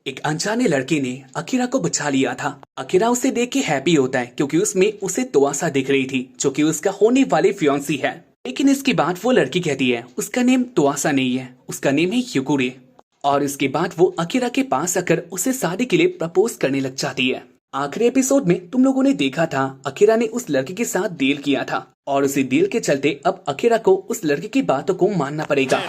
एक अनजाने लड़के ने अकीरा को बचा लिया था। अकीरा उसे देख के हैप्पी होता है क्योंकि उसमें उसे तुआसा दिख रही थी जो कि उसका होने वाली फियांसी है। लेकिन इसके बाद वो लड़की कहती है उसका नेम तुआसा नहीं है, उसका नेम है युगुरे। और इसके बाद वो अकीरा के पास आकर उसे शादी के लिए प्रपोज करने लग जाती है। आखिरी एपिसोड में तुम लोगों ने देखा था अकीरा ने उस लड़के के साथ डील किया था और उसी डील के चलते अब अकीरा को उस लड़के की बातों को मानना पड़ेगा।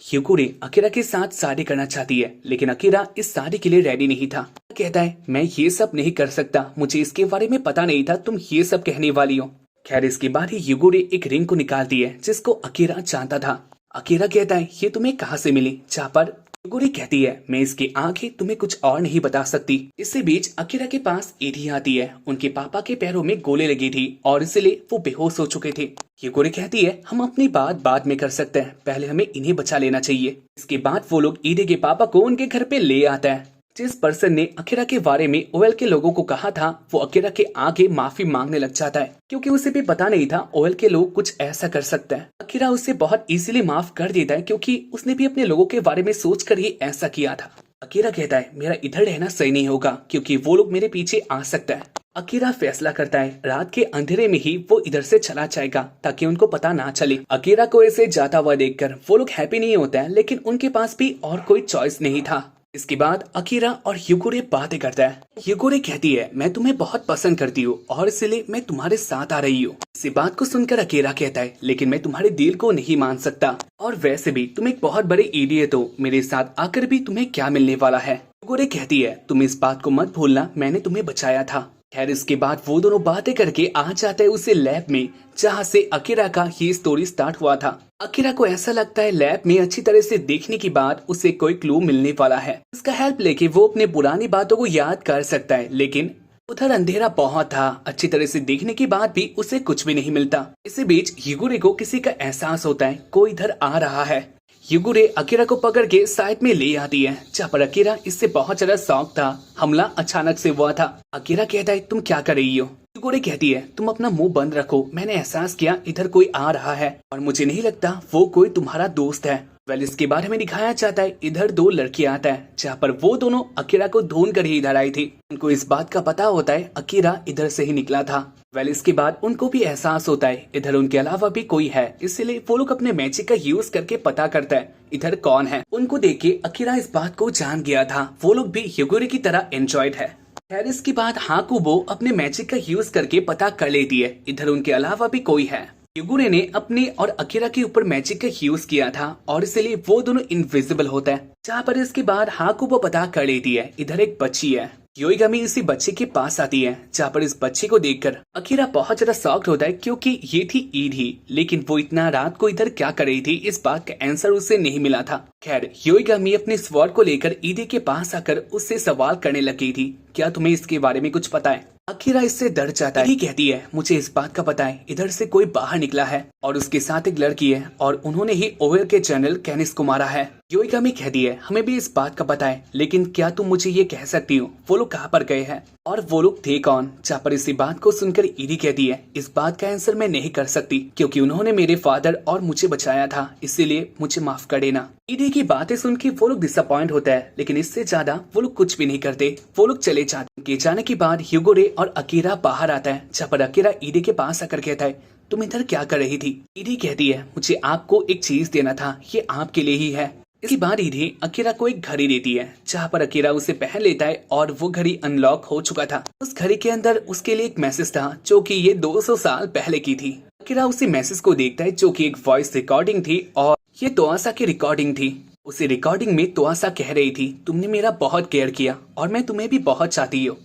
युगुरे अकीरा के साथ शादी करना चाहती है लेकिन अकीरा इस शादी के लिए रेडी नहीं था। कहता है मैं ये सब नहीं कर सकता, मुझे इसके बारे में पता नहीं था तुम ये सब कहने वाली हो। खैर इसके बाद ही युगुरे एक रिंग को निकालती है जिसको अकीरा जानता था। अकीरा कहता है ये तुम्हें कहाँ से मिली, जहाँ पर युगुरे कहती है मैं इसके आगे तुम्हें कुछ और नहीं बता सकती। इसी बीच अकीरा के पास ईडी आती है। उनके पापा के पैरों में गोले लगी थी और इसलिए वो बेहोश हो चुके थे। युगुरे कहती है हम अपनी बात बाद में कर सकते हैं, पहले हमें इन्हें बचा लेना चाहिए। इसके बाद वो लोग ईडी के पापा को उनके घर पे ले आता है। जिस पर्सन ने अकीरा के बारे में ओएल के लोगों को कहा था वो अकीरा के आगे माफी मांगने लग जाता है क्योंकि उसे भी पता नहीं था ओएल के लोग कुछ ऐसा कर सकते हैं। अकीरा उसे बहुत इजीली माफ कर देता है क्योंकि उसने भी अपने लोगों के बारे में सोचकर ही ऐसा किया था। अकीरा कहता है मेरा इधर रहना सही नहीं होगा क्योंकि वो लोग मेरे पीछे आ सकता है। अकीरा फैसला करता है रात के अंधेरे में ही वो इधर से चला जाएगा ताकि उनको पता ना चले। अकीरा को ऐसे जाता हुआ देखकर वो लोग हैप्पी नहीं होते हैं लेकिन उनके पास भी और कोई चॉइस नहीं था। इसके बाद अकीरा और युगुरे बातें करता है। युगुरे कहती है मैं तुम्हें बहुत पसंद करती हूँ और इसलिए मैं तुम्हारे साथ आ रही हूँ। इसी बात को सुनकर अकीरा कहता है लेकिन मैं तुम्हारे दिल को नहीं मान सकता और वैसे भी तुम एक बहुत बड़े इडियट हो, मेरे साथ आकर भी तुम्हें क्या मिलने वाला है। युगुरे कहती है तुम इस बात को मत भूलना, मैंने तुम्हें बचाया था। खैर इसके बाद वो दोनों बातें करके आ जाते हैं उसे लैब में जहाँ से अकीरा का ये स्टोरी स्टार्ट हुआ था। अकीरा को ऐसा लगता है लैब में अच्छी तरह से देखने के बाद उसे कोई क्लू मिलने वाला है। इसका हेल्प लेके वो अपने पुरानी बातों को याद कर सकता है लेकिन उधर अंधेरा बहुत था। अच्छी तरह से देखने के बाद भी उसे कुछ भी नहीं मिलता। इसी बीच युगुरे को किसी का एहसास होता है कोई इधर आ रहा है। युगुरे अकीरा को पकड़ के साइड में ले आती है जहाँ पर अकीरा इससे बहुत ज्यादा शौक था। हमला अचानक से हुआ था। अकीरा कहता है तुम क्या कर रही हो। युगुरे कहती है तुम अपना मुंह बंद रखो, मैंने एहसास किया इधर कोई आ रहा है और मुझे नहीं लगता वो कोई तुम्हारा दोस्त है। वेल इसके बाद हमें दिखाया जाता है इधर दो लड़कियां आता है जहाँ पर वो दोनों अकीरा को ढूंढ कर ही इधर आई थी। उनको इस बात का पता होता है अकीरा इधर से ही निकला था। वेल इसके बाद उनको भी एहसास होता है इधर उनके अलावा भी कोई है, इसलिए वो लोग अपने मैजिक का यूज करके पता करता है इधर कौन है। उनको देख के अकीरा इस बात को जान गया था वो लोग भी युगुरे की तरह एंजॉयड है। खैर इसके बाद हाकुबो अपने मैजिक का यूज करके पता कर लेती है इधर उनके अलावा भी कोई है। युगुरे ने अपने और अकीरा के ऊपर मैजिक का यूज किया था और इसलिए वो दोनों इनविजिबल होता है। जहाँ पर इसके बाद हाकुबो पता कर लेती है इधर एक बच्ची है। योइगामी इसी बच्चे के पास आती है जहाँ पर इस बच्चे को देखकर अकीरा बहुत ज्यादा शॉक्ड होता है क्योंकि ये थी ईद ही, लेकिन वो इतना रात को इधर क्या कर रही थी इस बात का आंसर उसे नहीं मिला था। खैर योइगामी अपने स्वॉर्ड को लेकर ईदी के पास आकर उससे सवाल करने लगी थी क्या तुम्हें इसके बारे में कुछ पता है। अकीरा इससे डर जाता है। कहती है मुझे इस बात का पता है इधर से कोई बाहर निकला है और उसके साथ एक लड़की है और उन्होंने ही ओवेल के जनरल कैनिस को मारा है। योइगामी कहती है हमें भी इस बात का पता है लेकिन क्या तुम मुझे ये कह सकती हो वो लोग कहाँ पर गए हैं और वो लोग थे कौन। जहाँ पर इसी बात को सुनकर ईडी कहती है इस बात का आंसर मैं नहीं कर सकती क्योंकि उन्होंने मेरे फादर और मुझे बचाया था, इसीलिए मुझे माफ कर देना। ईडी की बातें सुन के वो लोग डिसअपॉइंट होता है लेकिन इससे ज्यादा वो लोग कुछ भी नहीं करते, वो लोग चले जाते। उनके जाने के बाद युगुरे और अकीरा बाहर आता है जहाँ पर अकीरा ईडी के पास आकर कहता है तुम इधर क्या कर रही थी। ईडी कहती है मुझे आपको एक चीज देना था, ये आपके लिए ही है। इसके बाद ईडी अकीरा को एक घड़ी देती है जहाँ पर अकीरा उसे पहन लेता है और वो घड़ी अनलॉक हो चुका था। उस घड़ी के अंदर उसके लिए एक मैसेज था जो कि ये 200 साल पहले की थी। अकीरा उसी मैसेज को देखता है जो कि एक वॉइस रिकॉर्डिंग थी और ये तुआसा की रिकॉर्डिंग थी। उसी रिकॉर्डिंग में तुआसा कह रही थी तुमने मेरा बहुत केयर किया और मैं तुम्हें भी बहुत चाहती हूँ,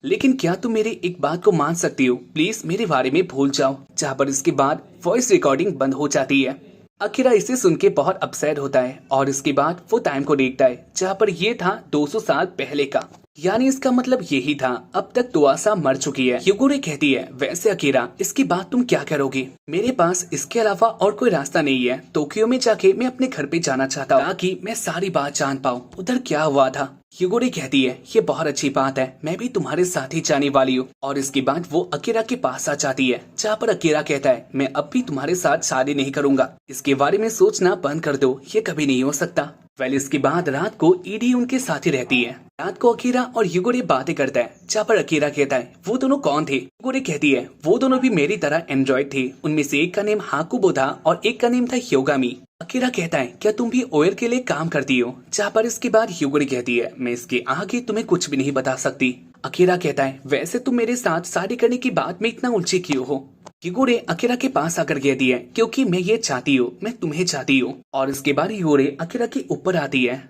लेकिन क्या तुम मेरी एक बात को मान सकती हो, प्लीज मेरे बारे में भूल जाओ। जहाँ पर इसके बाद वॉइस रिकॉर्डिंग बंद हो जाती है। अकीरा इसे सुन के बहुत अपसेट होता है और इसके बाद वो टाइम को देखता है जहाँ पर ये था 200 साल पहले का, यानी इसका मतलब यही था अब तक तुआसा मर चुकी है। युगुरे कहती है वैसे अकीरा इसके बाद तुम क्या करोगे, मेरे पास इसके अलावा और कोई रास्ता नहीं है। टोक्यो में जाके मैं अपने घर पे जाना चाहता हूँ ताकि मैं सारी बात जान पाऊँ उधर क्या हुआ था। ह्यूगोरे कहती है ये बहुत अच्छी बात है, मैं भी तुम्हारे साथ ही जाने वाली हूँ। और इसके बाद वो अकीरा के पास आ जाती है, जहाँ पर अकीरा कहता है मैं अब भी तुम्हारे साथ शादी नहीं करूंगा, इसके बारे में सोचना बंद कर दो, ये कभी नहीं हो सकता। वेल इसके बाद रात को ईडी उनके साथ ही रहती है। रात को अकीरा और ह्यूगोरे बातें करता है, जहाँ पर अकीरा कहता है वो दोनों कौन थे। ह्यूगोरे कहती है वो दोनों भी मेरी तरह एंड्रॉइड थे, उनमें से एक का नेम हाकुबो था और एक का नेम था ह्योगामी। अकीरा कहता है क्या तुम भी ओएल के लिए काम करती हो, जहाँ पर इसके बाद ह्यूगोरे कहती है मैं इसके आगे तुम्हें कुछ भी नहीं बता सकती। अकीरा कहता है वैसे तुम मेरे साथ शादी करने की बात में इतना उलझी क्यों हो। ह्यूगोरे अकीरा के पास आकर कहती है क्योंकि मैं ये चाहती हूँ, मैं तुम्हें चाहती हूँ। और इसके बाद ह्यूगोरे अकीरा के ऊपर आती है।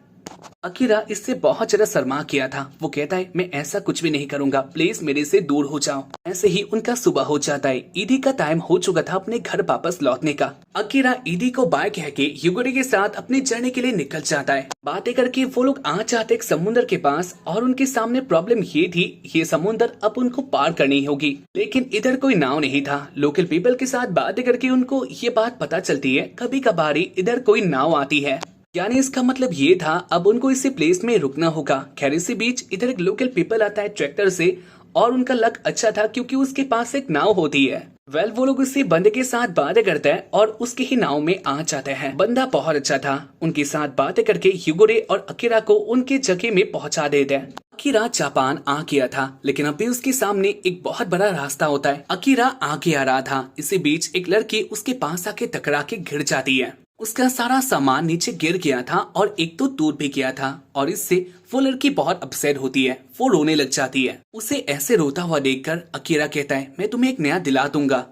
अकीरा इससे बहुत ज्यादा शर्मा किया था, वो कहता है मैं ऐसा कुछ भी नहीं करूंगा, प्लीज मेरे से दूर हो जाओ। ऐसे ही उनका सुबह हो जाता है, ईदी का टाइम हो चुका था अपने घर वापस लौटने का। अकीरा ईदी को बाय कह के ह्यूगोरे के साथ अपने जर्नी के लिए निकल जाता है। बातें करके वो लोग आ जाते एक समुद्र के पास और उनके सामने प्रॉब्लम ये थी, ये समुद्र अब उनको पार करनी होगी, लेकिन इधर कोई नाव नहीं था। लोकल पीपल के साथ बातें करके उनको ये बात पता चलती है कभी कभार इधर कोई नाव आती है, यानी इसका मतलब ये था अब उनको इसी प्लेस में रुकना होगा। खैर इसी बीच इधर एक लोकल पीपल आता है ट्रैक्टर से और उनका लक अच्छा था क्योंकि उसके पास एक नाव होती है। वेल वो लोग उसी बंदे के साथ बातें करते हैं और उसके ही नाव में आ जाते हैं। बंदा बहुत अच्छा था, उनके साथ बातें करके ह्यूगोरे और अकीरा को उनके जगह में पहुंचा देते हैं। अकीरा जापान आ गया था, लेकिन अभी उसके सामने एक बहुत बड़ा रास्ता होता है। अकीरा आगे आ रहा था, इसी बीच एक लड़की उसके पास आके टकरा के गिर जाती है। उसका सारा सामान नीचे गिर गया था और एक तो टूट भी गया था और इससे वो लड़की बहुत अपसेट होती है, वो रोने लग जाती है। उसे ऐसे रोता हुआ देखकर अकीरा कहता है मैं तुम्हें एक नया दिला दूंगा।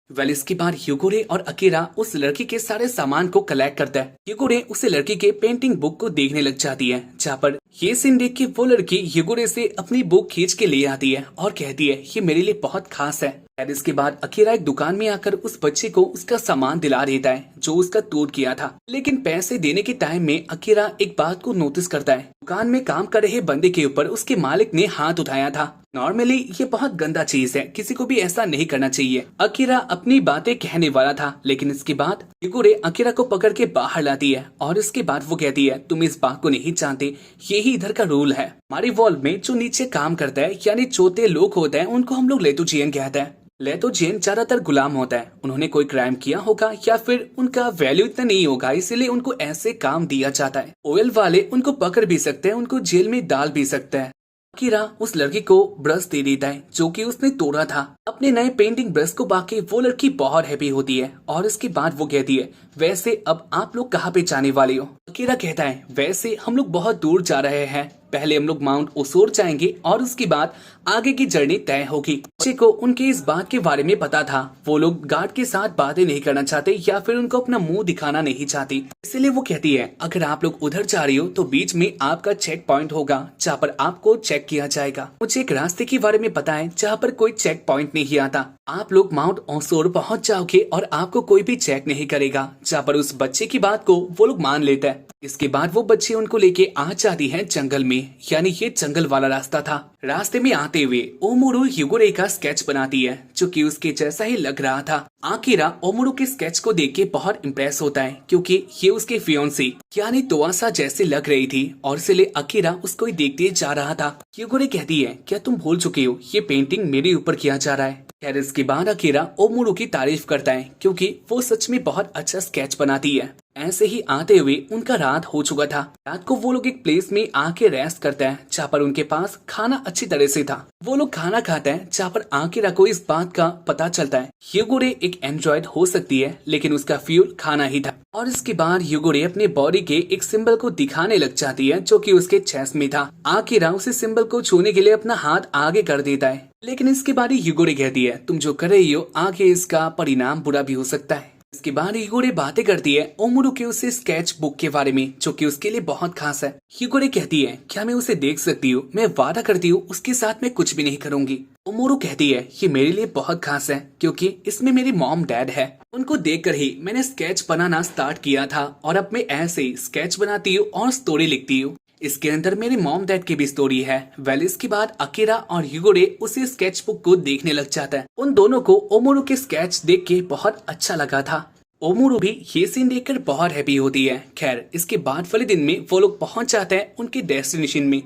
वेल इसके बाद ह्यूगोरे और अकीरा उस लड़की के सारे सामान को कलेक्ट करता है। ह्यूगोरे उस लड़की के पेंटिंग बुक को देखने लग जाती है, जहाँ पर ये सीन देख के वो लड़की ह्यूगोरे से अपनी बुक खींच के ले आती है और कहती है ये मेरे लिए बहुत खास है। और इसके बाद अकीरा एक दुकान में आकर उस बच्चे को उसका सामान दिला देता है जो उसका टूट गया था। लेकिन पैसे देने के टाइम में अकीरा एक बात को नोटिस करता है, दुकान में काम कर रहे बंदे के ऊपर उसके मालिक ने हाथ उठाया था। नॉर्मली ये बहुत गंदा चीज है, किसी को भी ऐसा नहीं करना चाहिए। अकीरा अपनी बातें कहने वाला था, लेकिन इसके बाद ह्यूगोरे अकीरा को पकड़ के बाहर लाती है और इसके बाद वो कहती है तुम इस बात को नहीं जानते, यही इधर का रूल है। हमारी वॉल में जो नीचे काम करता है यानी चौथे लोग होते हैं उनको हम लोग लेतुजियन कहते हैं। लेतुजियन ज्यादातर गुलाम होता है, उन्होंने कोई क्राइम किया होगा या फिर उनका वैल्यू इतना नहीं होगा, इसीलिए उनको ऐसे काम दिया जाता है। ओएल वाले उनको पकड़ भी सकते हैं, उनको जेल में डाल भी सकते हैं। अकीरा उस लड़की को ब्रश दे देता है जो कि उसने तोड़ा था। अपने नए पेंटिंग ब्रश को पाके वो लड़की बहुत हैप्पी होती है और इसके बाद वो कहती है वैसे अब आप लोग कहाँ पे जाने वाले हो। अकीरा कहता है वैसे हम लोग बहुत दूर जा रहे हैं, पहले हम लोग माउंट ओसोर जाएंगे और उसके बाद आगे की जर्नी तय होगी। बच्चे को उनके इस बात के बारे में पता था, वो लोग गार्ड के साथ बातें नहीं करना चाहते या फिर उनको अपना मुंह दिखाना नहीं चाहती, इसलिए वो कहती है अगर आप लोग उधर जा रही हो तो बीच में आपका चेक पॉइंट होगा जहाँ पर आपको चेक किया जाएगा। मुझे एक रास्ते के बारे में पता है जहाँ पर कोई चेक पॉइंट नहीं आता, आप लोग माउंट ओसोर पहुँच जाओगे और आपको कोई भी चेक नहीं करेगा। जहाँ पर उस बच्चे की बात को वो लोग मान लेते हैं। इसके बाद वो बच्ची उनको लेके आ जाती है जंगल में, यानी ये जंगल वाला रास्ता था। रास्ते में आते हुए ओमोरू ह्यूगोरे का स्केच बनाती है जो कि उसके जैसा ही लग रहा था। अकीरा ओमोरू के स्केच को देख के बहुत इम्प्रेस होता है क्योंकि ये उसके फियोंसी यानी तोआसा जैसे लग रही थी और इसलिए अकीरा उसको ही देखते जा रहा था। ह्यूगोरे कहती है क्या तुम भूल चुके हो, ये पेंटिंग मेरे ऊपर किया जा रहा है। खैर इसके बाद अकीरा ओमोरू की तारीफ करता है क्योंकि वो सच में बहुत अच्छा स्केच बनाती है। ऐसे ही आते हुए उनका रात हो चुका था। रात को वो लोग एक प्लेस में आके रेस्ट करते हैं जहाँ पर उनके पास खाना अच्छी तरह से था। वो लोग खाना खाते हैं जहाँ पर अकीरा को इस बात का पता चलता है ह्यूगोरे एक एंड्रॉइड हो सकती है लेकिन उसका फ्यूल खाना ही था। और इसके बाद ह्यूगोरे अपने बॉडी के एक सिंबल को दिखाने लग जाती है जो कि उसके चेस्ट में था। अकीरा उस सिंबल को छूने के लिए अपना हाथ आगे कर देता है, लेकिन इसके बाद ह्यूगोरे कहती है तुम जो कर रही हो आगे इसका परिणाम बुरा भी हो सकता है। इसके बाद ह्यूगोरे बातें करती है ओमोरू के उसे स्केच बुक के बारे में जो कि उसके लिए बहुत खास है। ह्यूगोरे कहती है क्या मैं उसे देख सकती हूँ, मैं वादा करती हूँ उसके साथ मैं कुछ भी नहीं करूंगी। ओमोरू कहती है ये मेरे लिए बहुत खास है क्योंकि इसमें मेरी मॉम डैड है, उनको देखकर ही मैंने स्केच बनाना स्टार्ट किया था और अब मैं ऐसे ही स्केच बनाती हूँ और स्टोरी लिखती हूँ। इसके अंदर मेरे मॉम डैड की भी स्टोरी है। वेल इसके बाद अकीरा और ह्यूगोरे उसी स्केच बुक को देखने लग जाता है। उन दोनों को ओमोरू के स्केच देख के बहुत अच्छा लगा था। ओमोरू भी ये सीन देखकर बहुत हैप्पी होती है। खैर इसके बाद वाले दिन में वो लोग पहुंच जाते हैं उनके डेस्टिनेशन में।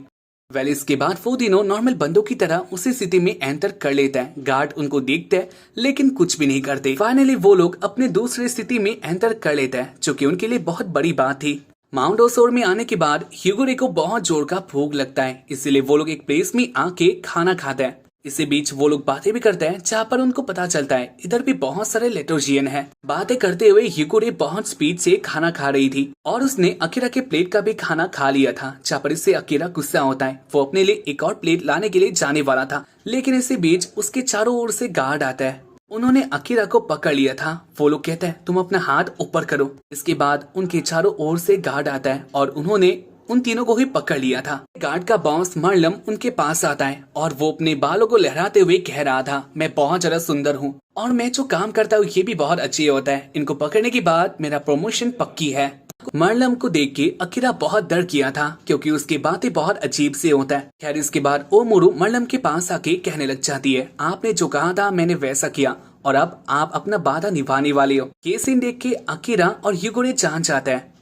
वेल इसके बाद वो तीनों नॉर्मल बंदों की तरह उसी सिटी में एंटर कर लेता है। गार्ड उनको देखते हैं लेकिन कुछ भी नहीं करते। फाइनली वो लोग अपने दूसरे सिटी में एंटर कर लेते हैं, जो कि उनके लिए बहुत बड़ी बात थी। माउंट ओसोर में आने के बाद ह्यूगोरे को बहुत जोर का भूख लगता है, इसीलिए वो लोग एक प्लेस में आके खाना खाते हैं। इसी बीच वो लोग बातें भी करते हैं, जहाँ पर उनको पता चलता है इधर भी बहुत सारे लेटोजियन हैं। बातें करते हुए ह्यूगोरे बहुत स्पीड से खाना खा रही थी और उसने अकीरा के प्लेट का भी खाना खा लिया था, जहाँ पर इससे अकीरा गुस्सा होता है। वो अपने लिए एक और प्लेट लाने के लिए जाने वाला था, लेकिन इसी बीच उसके चारों ओर से गार्ड आता है। उन्होंने अकीरा को पकड़ लिया था। वो लोग कहते हैं तुम अपना हाथ ऊपर करो। इसके बाद उनके चारों ओर से गार्ड आता है और उन्होंने उन तीनों को ही पकड़ लिया था। गार्ड का बॉस मरलम उनके पास आता है और वो अपने बालों को लहराते हुए कह रहा था, मैं बहुत ज्यादा सुंदर हूँ और मैं जो काम करता हूँ ये भी बहुत अच्छी होता है। इनको पकड़ने के बाद मेरा प्रमोशन पक्की है। मरलम को देख के अकीरा बहुत डर किया था, क्योंकि उसकी बातें बहुत अजीब से होता है। खैर इसके बाद ओमोरू मरलम के पास आके कहने लग जाती है, आपने जो कहा था मैंने वैसा किया और अब आप अपना वादा निभाने वाले हो। ये सीन देख के अकीरा और ह्यूगोरे जान जाता है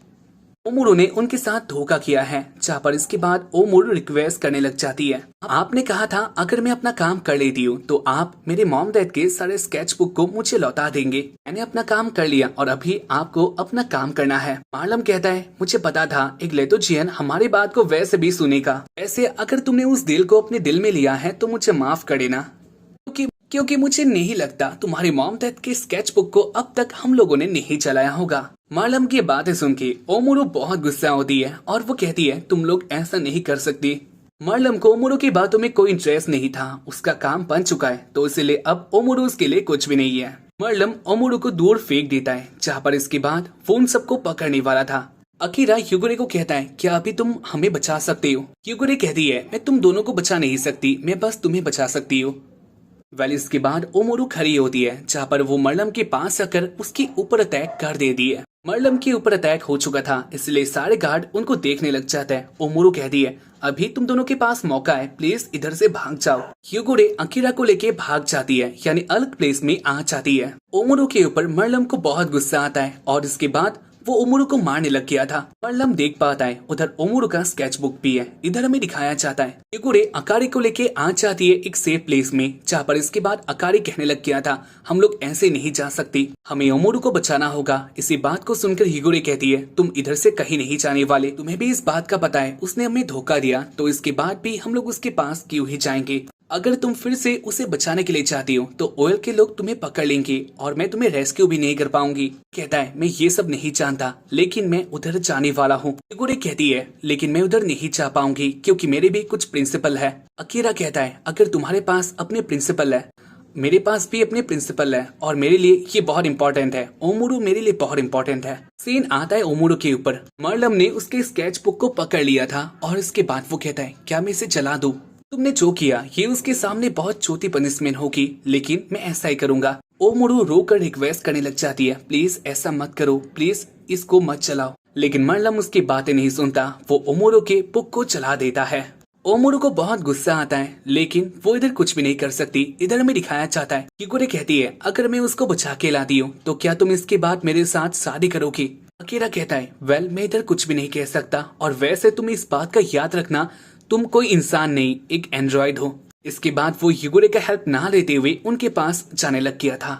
ओमोरू ने उनके साथ धोखा किया है। जहाँ पर इसके बाद ओमोरू रिक्वेस्ट करने लग जाती है, आपने कहा था अगर मैं अपना काम कर लेती हूँ तो आप मेरे मॉम डैड के सारे स्केच बुक को मुझे लौटा देंगे। मैंने अपना काम कर लिया और अभी आपको अपना काम करना है। मार्लम कहता है, मुझे पता था एक लेटोजियन हमारी बात को वैसे भी सुनेगा। वैसे अगर तुमने उस दिल को अपने दिल में लिया है तो मुझे माफ कर देना, क्योंकि मुझे नहीं लगता तुम्हारे मॉम डैड के स्केच बुक को अब तक हम लोगों ने नहीं चलाया होगा। मार्लम की बातें सुन के ओमोरू बहुत गुस्सा होती है और वो कहती है, तुम लोग ऐसा नहीं कर सकती। मार्लम को ओमोरू की बातों में कोई इंटरेस्ट नहीं था, उसका काम बन चुका है तो इसलिए अब ओमोरू उसके लिए कुछ भी नहीं है। मार्लम ओमोरू को दूर फेंक देता है, जहाँ पर इसके बाद वो उन सबको पकड़ने वाला था। अकीरा ह्यूगोरे को कहता है, क्या अभी तुम हमें बचा सकते हो? ह्यूगोरे कहती है, मैं तुम दोनों को बचा नहीं सकती, मैं बस तुम्हें बचा सकती हूँ। वेल इसके बाद ओमोरू खड़ी होती है, जहाँ पर वो मरलम के पास आकर उसके ऊपर अटैक कर देती है। मरलम के ऊपर अटैक हो चुका था, इसलिए सारे गार्ड उनको देखने लग जाते हैं। ओमोरू कहती है, अभी तुम दोनों के पास मौका है, प्लीज इधर से भाग जाओ। ह्यूगोरे अकीरा को लेके भाग जाती है, यानी अलग प्लेस में आ जाती है। ओमोरू के ऊपर मरलम को बहुत गुस्सा आता है और इसके बाद वो ओमोरू को मारने लग गया था। मरलम देख पाता है उधर ओमोरू का स्केच बुक भी है। इधर हमें दिखाया जाता है ह्यूगोरे अकारी को लेके आ जाती है एक सेफ प्लेस में, जहाँ पर इसके बाद अकारी कहने लग गया था, हम लोग ऐसे नहीं जा सकती, हमें ओमोरू को बचाना होगा। इसी बात को सुनकर ह्यूगोरे कहती है, तुम इधर से कहीं नहीं जाने वाले, तुम्हें भी इस बात का पता है उसने हमें धोखा दिया, तो इसके बाद भी हम लोग उसके पास क्यों ही जाएंगे। अगर तुम फिर से उसे बचाने के लिए चाहती हो तो ओयल के लोग तुम्हें पकड़ लेंगे और मैं तुम्हें रेस्क्यू भी नहीं कर पाऊंगी। कहता है, मैं ये सब नहीं जानता, लेकिन मैं उधर जाने वाला हूँ। ह्यूगोरे कहती है, लेकिन मैं उधर नहीं जा पाऊंगी क्योंकि मेरे भी कुछ प्रिंसिपल है। अकीरा कहता है, अगर तुम्हारे पास अपने प्रिंसिपल है, मेरे पास भी अपने प्रिंसिपल है और मेरे लिए ये बहुत इंपॉर्टेंट है। ओमोरू मेरे लिए बहुत इंपॉर्टेंट है। सीन आता है ओमोरू के ऊपर। मरलम ने उसके स्केच बुक को पकड़ लिया था और इसके बाद वो कहता है, क्या मैं इसे जला दूं? तुमने जो किया ये उसके सामने बहुत छोटी पनिशमेंट होगी, लेकिन मैं ऐसा ही करूंगा। ओमोरू रोकर रिक्वेस्ट करने लग जाती है, प्लीज ऐसा मत करो, प्लीज इसको मत चलाओ। लेकिन मरलम उसकी बातें नहीं सुनता, वो ओमोरू के बुक को चला देता है। ओमोरू को बहुत गुस्सा आता है, लेकिन वो इधर कुछ भी नहीं कर सकती। इधर हमें दिखाया जाता है ह्यूगोरे कहती है, अगर मैं उसको बचा के लाती हूँ तो क्या तुम इसके बाद मेरे साथ शादी करोगी? अकीरा कहता है, वेल मैं इधर कुछ भी नहीं कह सकता, और वैसे तुम इस बात का याद रखना, तुम कोई इंसान नहीं, एक एंड्रॉइड हो। इसके बाद वो ह्यूगोरे का हेल्प ना लेते हुए उनके पास जाने लग गया था।